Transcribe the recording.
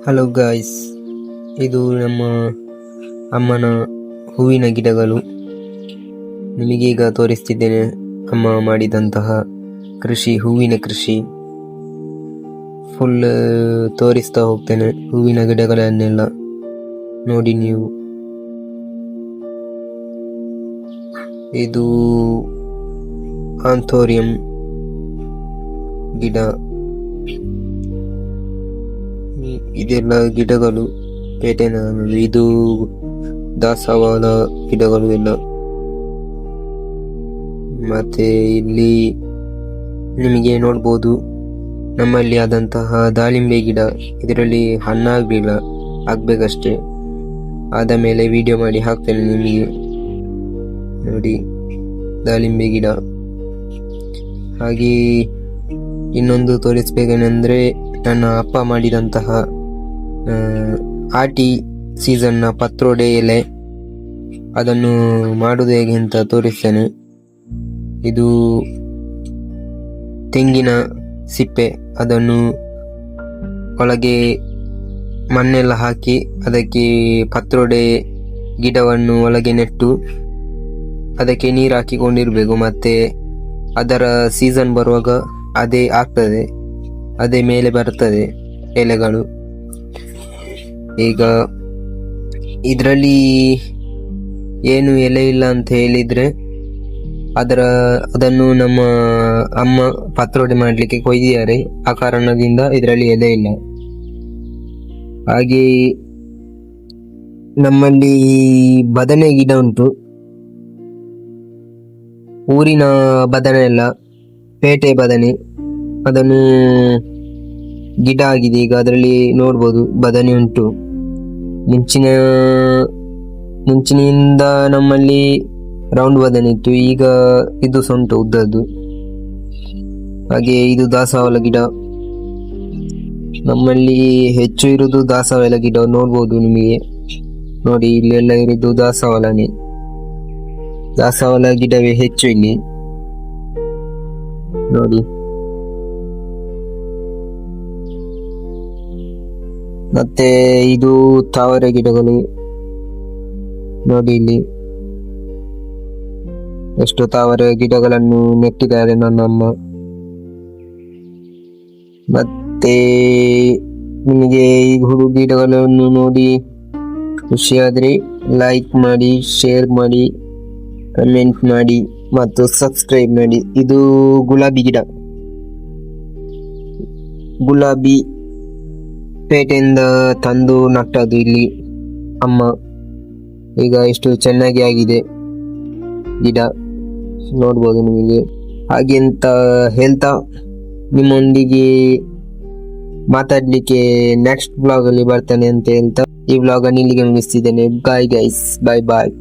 Hello guys, ಇದು ನಮ್ಮ ಅಮ್ಮನ ಹೂವಿನ ಗಿಡಗಳು. ನಿಮಗೀಗ ತೋರಿಸ್ತಿದ್ದೇನೆ ಅಮ್ಮ ಮಾಡಿದಂತಹ ಕೃಷಿ, ಹೂವಿನ ಕೃಷಿ. ಫುಲ್ ತೋರಿಸ್ತಾ ಹೋಗ್ತೇನೆ ಹೂವಿನ ಗಿಡಗಳನ್ನೆಲ್ಲ ನೋಡಿ ನೀವು. ಇದು ಆಂಥೋರಿಯಂ ಗಿಡ. ಇದೆಲ್ಲ ಗಿಡಗಳು ಪೇಟೆನ. ಇದು ದಾಸವಾಳ ಗಿಡಗಳು ಎಲ್ಲ. ಮತ್ತೆ ಇಲ್ಲಿ ನಿಮಗೆ ನೋಡ್ಬೋದು ನಮ್ಮಲ್ಲಿ ಆದಂತಹ ದಾಳಿಂಬೆ ಗಿಡ. ಇದರಲ್ಲಿ ಹಣ್ಣಾಗ್ಲಿಲ್ಲ, ಆಗ್ಬೇಕಷ್ಟೇ. ಆದ ಮೇಲೆ ವಿಡಿಯೋ ಮಾಡಿ ಹಾಕ್ತೇನೆ ನಿಮಗೆ. ನೋಡಿ, ದಾಳಿಂಬೆ ಗಿಡ. ಹಾಗೆ ಇನ್ನೊಂದು ತೋರಿಸ್ಬೇಕೇನೆಂದ್ರೆ, ನನ್ನ ಅಪ್ಪ ಮಾಡಿದಂತಹ ಆಟಿ ಸೀಸನ್ನ ಪತ್ರೊಡೆ ಎಲೆ, ಅದನ್ನು ಮಾಡುವುದು ಹೇಗೆ ಅಂತ ತೋರಿಸ್ತೇನೆ. ಇದು ತೆಂಗಿನ ಸಿಪ್ಪೆ, ಅದನ್ನು ಒಳಗೆ ಮಣ್ಣೆಲ್ಲ ಹಾಕಿ ಅದಕ್ಕೆ ಪತ್ರೊಡೆ ಗಿಡವನ್ನು ಒಳಗೆ ನೆಟ್ಟು ಅದಕ್ಕೆ ನೀರು ಹಾಕಿಕೊಂಡಿರ್ಬೇಕು. ಮತ್ತೆ ಅದರ ಸೀಸನ್ ಬರುವಾಗ ಅದೇ ಆಗ್ತದೆ, ಅದೇ ಮೇಲೆ ಬರ್ತದೆ ಎಲೆಗಳು. ಈಗ ಇದರಲ್ಲಿ ಏನು ಎಲೆ ಇಲ್ಲ ಅಂತ ಹೇಳಿದ್ರೆ ಅದನ್ನು ನಮ್ಮ ಅಮ್ಮ ಪತ್ರೊಡೆ ಮಾಡಲಿಕ್ಕೆ ಕೊಯ್ದಿದ್ದಾರೆ. ಆ ಕಾರಣದಿಂದ ಇದರಲ್ಲಿ ಎಲೆ ಇಲ್ಲ. ಹಾಗೆ ನಮ್ಮಲ್ಲಿ ಬದನೆ ಗಿಡ ಉಂಟು. ಊರಿನ ಬದನೆ ಅಲ್ಲ, ಪೇಟೆ ಬದನೆ. ಅದನ್ನು ಗಿಡ ಆಗಿದೆ ಈಗ. ಅದರಲ್ಲಿ ನೋಡ್ಬೋದು ಬದನೆ ಉಂಟು. ಮುಂಚಿನಿಂದ ನಮ್ಮಲ್ಲಿ ರೌಂಡ್ ಬದನೆ ಇತ್ತು, ಈಗ ಇದು ಸೊಂಟ ಉದ್ದದ್ದು. ಹಾಗೆ ಇದು ದಾಸವಾಳ ಗಿಡ. ನಮ್ಮಲ್ಲಿ ಹೆಚ್ಚು ಇರುವುದು ದಾಸವಾಳ ಗಿಡ. ನೋಡ್ಬೋದು ನಿಮಗೆ, ನೋಡಿ ಇಲ್ಲೆಲ್ಲ ಇರುವುದು ದಾಸವಾಳನೇ. ದಾಸವಾಳ ಗಿಡವೇ ಹೆಚ್ಚು ಇಲ್ಲಿ ನೋಡಿ. ಮತ್ತೆ ಇದು ತಾವರೆ ಗಿಡಗಳು ನೋಡಿ. ಇಲ್ಲಿ ಎಷ್ಟು ತಾವರೆ ಗಿಡಗಳನ್ನು ನೆಟ್ಟಿದ್ದಾರೆ ನನ್ನ ಅಮ್ಮ. ಮತ್ತೆ ನಿಮಗೆ ಈ ಹೂವು ಗಿಡಗಳನ್ನು ನೋಡಿ ಖುಷಿಯಾದ್ರೆ ಲೈಕ್ ಮಾಡಿ, ಶೇರ್ ಮಾಡಿ, ಕಮೆಂಟ್ ಮಾಡಿ ಮತ್ತು ಸಬ್ಸ್ಕ್ರೈಬ್ ಮಾಡಿ. ಇದು ಗುಲಾಬಿ ಗಿಡ. ಗುಲಾಬಿ ಪೇಟೆಯಿಂದ ತಂದು ನಟ್ಟದು ಇಲ್ಲಿ ಅಮ್ಮ. ಈಗ ಎಷ್ಟು ಚೆನ್ನಾಗಿ ಆಗಿದೆ ಗಿಡ, ನೋಡ್ಬೋದು ನಿಮಗೆ. ಹಾಗೆ ಅಂತ ಹೇಳ್ತಾ ನಿಮ್ಮೊಂದಿಗೆ ಮಾತಾಡ್ಲಿಕ್ಕೆ ನೆಕ್ಸ್ಟ್ ಬ್ಲಾಗ್ ಅಲ್ಲಿ ಬರ್ತೇನೆ ಅಂತ ಹೇಳ್ತಾ ಈ ಬ್ಲಾಗ್ ಅನ್ನು ಇಲ್ಲಿಗೆ ಮುಗಿಸ್ತಿದ್ದೇನೆ. ಬಾಯ್ ಗೈಸ್, ಬಾಯ್ ಬಾಯ್.